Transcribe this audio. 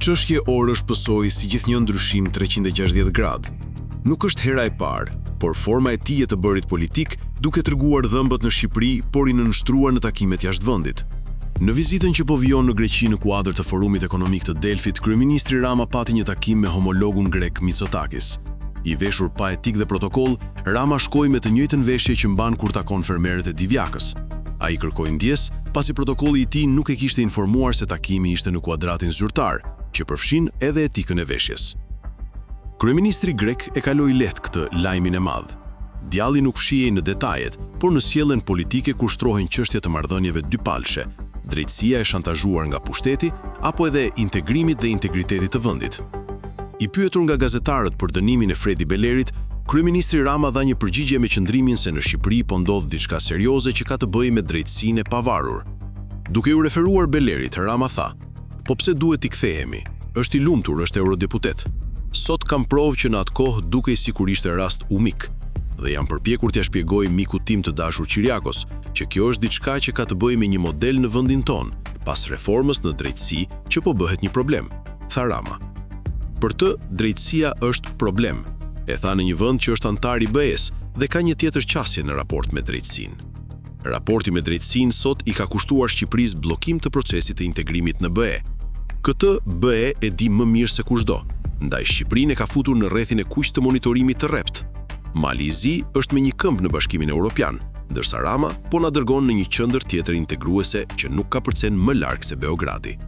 çështje orësh pësoi si gjithnjë ndryshim 360 gradë. Nuk është hera e parë, por forma e tij e të bërit politik duke treguar dhëmbët në Shqipëri, por i nënshtruar në takimet jashtë vendit. Në vizitën që po vijon në Greqi në kuadër të Forumit Ekonomik të Delfit, kryeministri Rama pati një takim me homologun grek Mitsotakis. I veshur pa etik dhe protokoll, Rama shkoi me të njëjtën veshje që mban kur takon fermerët e Divjakës. Ai kërkoi ndjes, pasi protokolli i tij nuk e kishte informuar se takimi ishte në kuadratin zyrtar, që përfshin edhe etikën e veshjes. Kryeministri grek e kaloi lehtë këtë lajmin e madh. Djalli nuk fshihej në detajet, por në sjelljen politike kur shtrohen çështje të marrëdhënieve dypalshe, drejtësia e shantazhuar nga pushteti apo edhe integrimit dhe integritetit të vendit. I pyetur nga gazetarët për dënimin e Fredi Belerit, kryeministri Rama dha një përgjigje me qëndrimin se në Shqipëri po ndodh diçka serioze që ka të bëjë me drejtësinë e pavarur. Duke u referuar Belerit, Rama tha: "Po pse duhet i kthehemi? Është i lumtur, është eurodeputet. Sot kam provë që në atë kohë dukej sikur ishte rast umik, dhe jam përpjekur t'ia shpjegoj mikut tim të dashur Qiriakos që kjo është diçka që ka të bëjë me një model në vendin ton, pas reformës në drejtësi që po bëhet një problem", tha Rama. Për të, drejtësia është problem, e tha në një vend që është antar i BE-s dhe ka një tjetër qasje në raport me drejtësinë. Raporti me drejtësinë sot i ka kushtuar Shqipërisë bllokim të procesit të integrimit në BE. Këtë BE e di më mirë se kushdo, ndaj Shqipërinë e ka futur në rrethin e kuq të monitorimit të rrept. Mali i Zi është me një këmbë në Bashkimin Evropian, ndërsa Rama po na dërgon në një qendër tjetër integruese që nuk ka përcen më larg se Beogradi.